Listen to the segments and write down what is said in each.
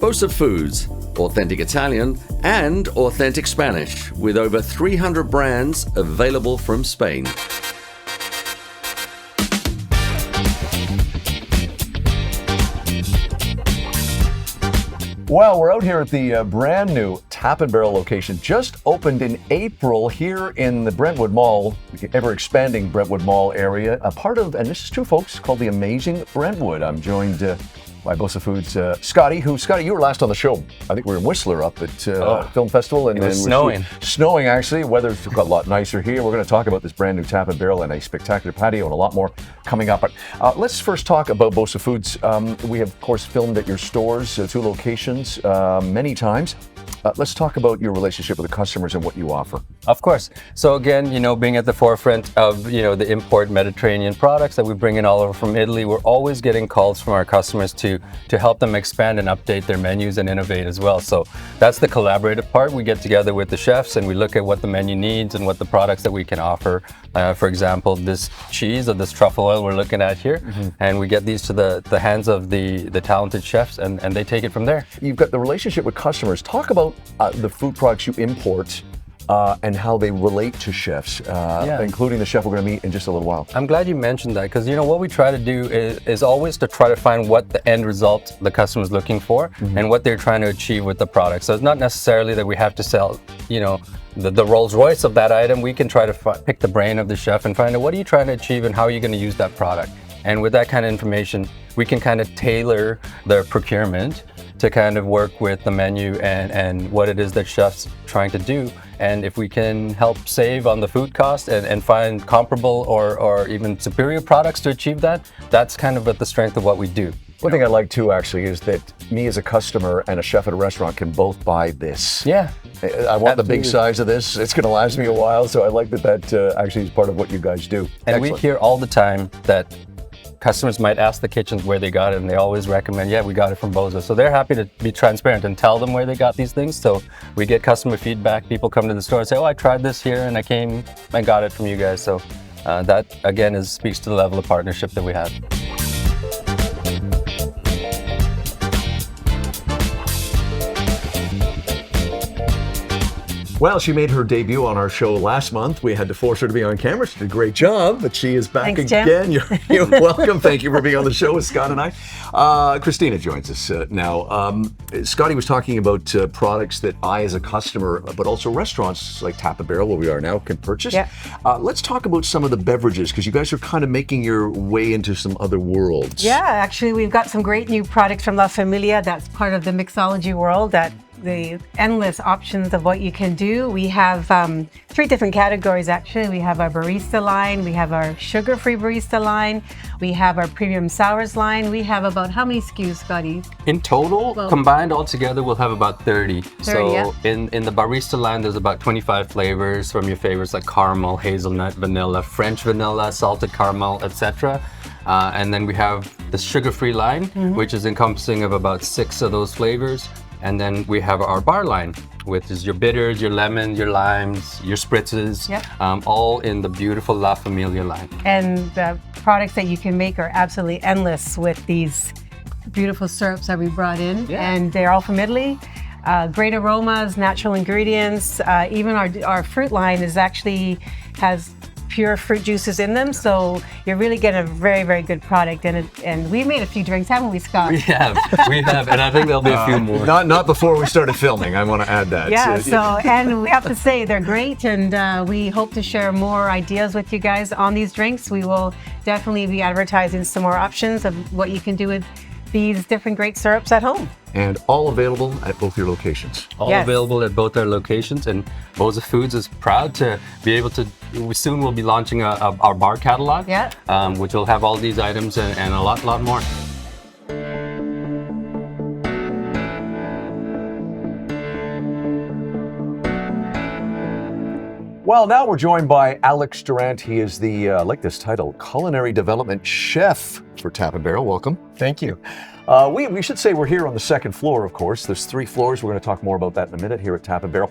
BOSA Foods, authentic Italian and authentic Spanish, with over 300 brands available from Spain. Well, we're out here at the brand new Tap and Barrel location, just opened in April here in the Brentwood Mall, ever expanding Brentwood Mall area. A part of, and this is true, folks, called the Amazing Brentwood. I'm joined by BOSA Foods' Scotty, Scotty, you were last on the show. I think we were in Whistler up at Film Festival. And it was snowing. Snowing, actually. Weather's got a lot nicer here. We're going to talk about this brand new Tap and Barrel and a spectacular patio and a lot more coming up. But let's first talk about BOSA Foods. We have, of course, filmed at your stores, 2 locations, many times. Let's talk about your relationship with the customers and what you offer. Of course. So again, being at the forefront of, the import Mediterranean products that we bring in all over from Italy, we're always getting calls from our customers to help them expand and update their menus and innovate as well. So that's the collaborative part. We get together with the chefs and we look at what the menu needs and what the products that we can offer. For example, this cheese or this truffle oil we're looking at here, and we get these to the hands of the talented chefs and they take it from there. You've got the relationship with customers. Talk about the food products you import and how they relate to chefs, including the chef we're going to meet in just a little while. I'm glad you mentioned that because, what we try to do is always to try to find what the end result the customer is looking for and what they're trying to achieve with the product. So it's not necessarily that we have to sell, the Rolls Royce of that item. We can try to pick the brain of the chef and find out what are you trying to achieve and how are you going to use that product. And with that kind of information, we can kind of tailor the procurement to kind of work with the menu and what it is that chef's trying to do. And if we can help save on the food cost and find comparable or even superior products to achieve that, that's kind of at the strength of what we do. One thing I like too, actually, is that me as a customer and a chef at a restaurant can both buy this. Yeah. I want the big size of this. It's going to last me a while, so I like that actually is part of what you guys do. And Excellent. we hear all the time that customers might ask the kitchens where they got it, and they always recommend, we got it from BOSA. So they're happy to be transparent and tell them where they got these things. So we get customer feedback. People come to the store and say, I tried this here and I got it from you guys. So that, again, speaks to the level of partnership that we have. Well, she made her debut on our show last month. We had to force her to be on camera. She did a great job, but she is back again. You're welcome. Thank you for being on the show with Scott and I. Christina joins us now. Scotty was talking about products that I, as a customer, but also restaurants like Tap and Barrel, where we are now, can purchase. Yeah. Let's talk about some of the beverages, because you guys are kind of making your way into some other worlds. Yeah, actually, we've got some great new products from La Familia. That's part of the mixology world, the endless options of what you can do. We have 3 different categories, actually. We have our barista line, we have our sugar-free barista line, we have our premium sours line. We have about how many SKUs, Scotty? In total, combined all together, we'll have about 30. So in the barista line, there's about 25 flavors from your favorites like caramel, hazelnut, vanilla, French vanilla, salted caramel, etc. And then we have the sugar-free line, which is encompassing of about 6 of those flavors. And then we have our bar line, which is your bitters, your lemons, your limes, your spritzes, all in the beautiful La Familia line. And the products that you can make are absolutely endless with these beautiful syrups that we brought in. Yeah. And they're all from Italy. Great aromas, natural ingredients. Even our fruit line has pure fruit juices in them, so you're really getting a very, very good product. And we made a few drinks, haven't we, Scott? We have, and I think there'll be a few more. Not before we started filming. I want to add that. Yeah. And we have to say they're great, and we hope to share more ideas with you guys on these drinks. We will definitely be advertising some more options of what you can do with these different great syrups at home. And all available at both your locations. All available at both our locations, and BOSA Foods is proud to be able to, soon we'll be launching our bar catalog, which will have all these items and a lot more. Well, now we're joined by Alex Durant. He is the, I like this title, Culinary Development Chef for Tap and Barrel. Welcome. Thank you. We should say we're here on the second floor, of course. There's 3 floors. We're going to talk more about that in a minute here at Tap and Barrel.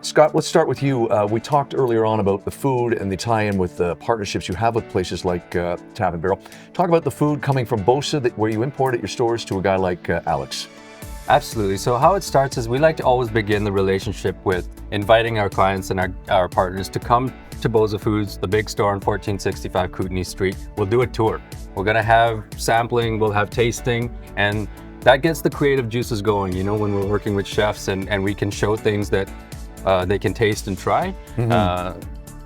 Scott, let's start with you. We talked earlier on about the food and the tie-in with the partnerships you have with places like Tap and Barrel. Talk about the food coming from BOSA, where you import at your stores, to a guy like Alex. Absolutely. So how it starts is we like to always begin the relationship with inviting our clients and our partners to come to BOSA Foods, the big store on 1465 Kootenai Street. We'll do a tour. We're going to have sampling, we'll have tasting, and that gets the creative juices going, you know, when we're working with chefs and we can show things that they can taste and try.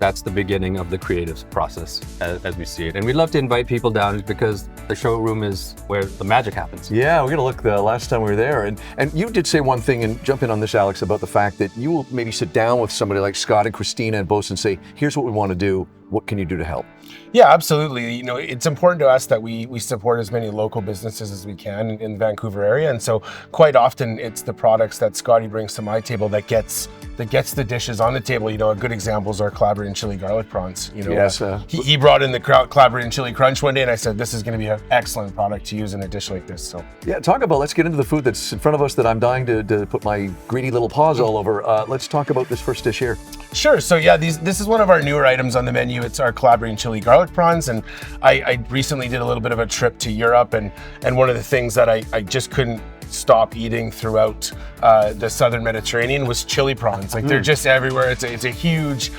That's the beginning of the creative process as we see it. And we love to invite people down because the showroom is where the magic happens. Yeah, we're gonna look the last time we were there. And you did say one thing, and jump in on this, Alex, about the fact that you will maybe sit down with somebody like Scott and Christina and BOSA and say, here's what we want to do. What can you do to help? Yeah, absolutely. You know, it's important to us that we support as many local businesses as we can in the Vancouver area. And so quite often it's the products that Scotty brings to my table that gets the dishes on the table. You know, a good example is our collaborative chili garlic prawns. You know, Yes, he brought in the collaborative chili crunch one day, and I said, this is going to be an excellent product to use in a dish like this. So yeah, let's get into the food that's in front of us that I'm dying to put my greedy little paws all over. Let's talk about this first dish here. Sure. So yeah, this is one of our newer items on the menu. It's our collaborative chili garlic prawns, and I recently did a little bit of a trip to Europe, and one of the things that I just couldn't stop eating throughout the southern Mediterranean was chili prawns. Like they're just everywhere. It's a huge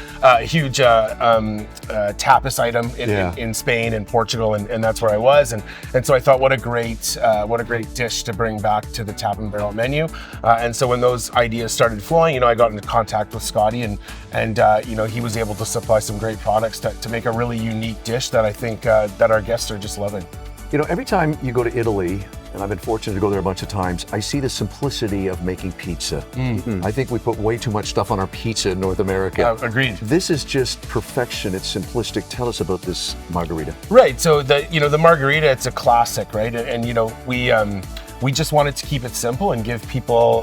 tapas item in Spain and Portugal, and that's where I was, and so I thought what a great dish to bring back to the Tap and Barrel menu. And so when those ideas started flowing, you know, I got into contact with Scotty, and you know, he was able to supply some great products to make a really unique dish that I think that our guests are just loving. You know, every time you go to Italy, and I've been fortunate to go there a bunch of times, I see the simplicity of making pizza. I think we put way too much stuff on our pizza in North America. Agreed. This is just perfection. It's simplistic. Tell us about this margarita. Right. So the margarita, it's a classic, right? And you know, we just wanted to keep it simple and give people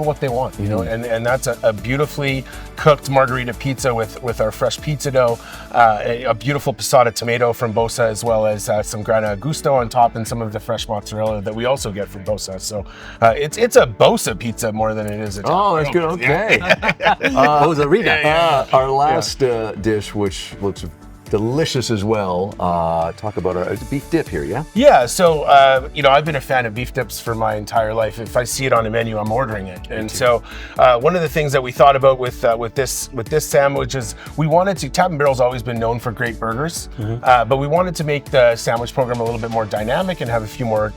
what they want, you know, and that's a beautifully cooked margarita pizza with our fresh pizza dough, a beautiful passata tomato from BOSA, as well as some grana gusto on top, and some of the fresh mozzarella that we also get from BOSA. So it's a BOSA pizza more than it is a Oh, that's good. Okay. BOSA-rita. Our last dish, which looks delicious as well. Talk about our beef dip here, yeah? Yeah, so you know, I've been a fan of beef dips for my entire life. If I see it on a menu, I'm ordering it. And so one of the things that we thought about with this sandwich is we wanted to, Tap and Barrel's always been known for great burgers, but we wanted to make the sandwich program a little bit more dynamic and have a few more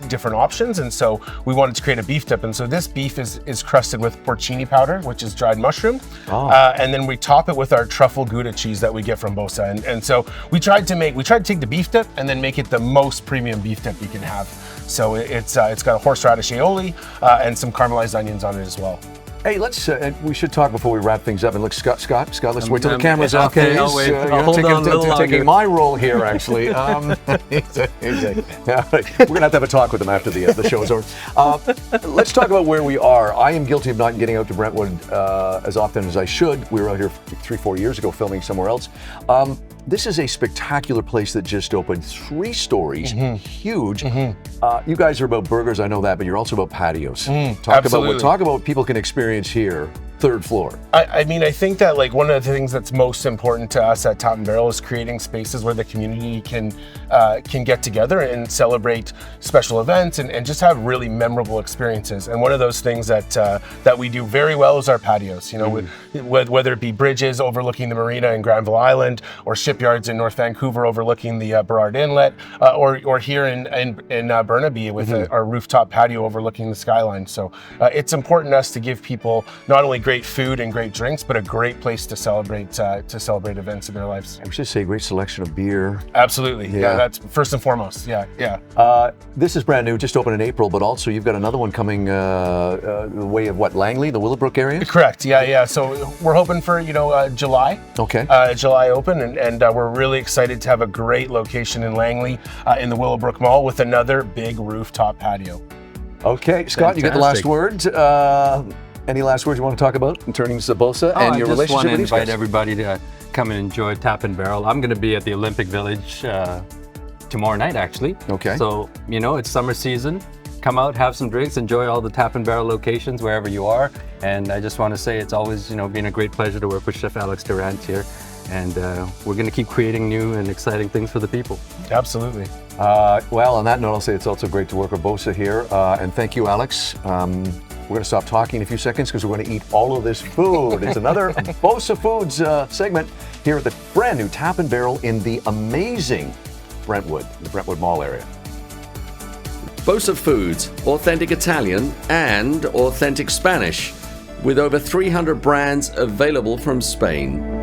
different options. And so we wanted to create a beef dip. And so this beef is crusted with porcini powder, which is dried mushroom. And then we top it with our truffle Gouda cheese that we get from BOSA. And so we tried to take the beef dip and then make it the most premium beef dip you can have. So it's got a horseradish aioli and some caramelized onions on it as well. Hey, let's. We should talk before we wrap things up. And look, Scott. Let's wait till the camera's off. Okay, please. I'll wait. I'll hold on a little taking longer. my role here, actually. We're gonna have to have a talk with him after the show's over. Let's talk about where we are. I am guilty of not getting out to Brentwood as often as I should. We were out here 3-4 years ago filming somewhere else. This is a spectacular place that just opened, 3 stories, huge. You guys are about burgers, I know that, but you're also about patios. Talk about what people can experience here. 3rd floor. I mean, I think that like one of the things that's most important to us at Tap and Barrel is creating spaces where the community can get together and celebrate special events and just have really memorable experiences. And one of those things that we do very well is our patios. You know, whether it be bridges overlooking the marina in Granville Island, or shipyards in North Vancouver overlooking the Burrard Inlet, or here in Burnaby with our rooftop patio overlooking the skyline. So it's important to us to give people not only great food and great drinks, but a great place to celebrate events in their lives. I should say, great selection of beer. Absolutely, yeah, that's first and foremost. Yeah. This is brand new, just opened in April, but also you've got another one coming the way of what, Langley, the Willowbrook area? Correct. Yeah. So we're hoping for July. Okay. July open, and we're really excited to have a great location in Langley in the Willowbrook Mall with another big rooftop patio. Okay, Scott, you get the last word. Any last words you want to talk about in terms of BOSA and your relationship with these guys? I just want to invite everybody to come and enjoy Tap and Barrel. I'm going to be at the Olympic Village tomorrow night, actually. Okay. So, it's summer season. Come out, have some drinks, enjoy all the Tap and Barrel locations wherever you are. And I just want to say it's always, been a great pleasure to work with Chef Alex Durant here. and we're going to keep creating new and exciting things for the people. Absolutely. Well, on that note, I'll say it's also great to work with BOSA here. And thank you, Alex. We're going to stop talking in a few seconds because we're going to eat all of this food. It's another BOSA Foods segment here at the brand new Tap and Barrel in the amazing Brentwood, the Brentwood Mall area. BOSA Foods, authentic Italian and authentic Spanish, with over 300 brands available from Spain.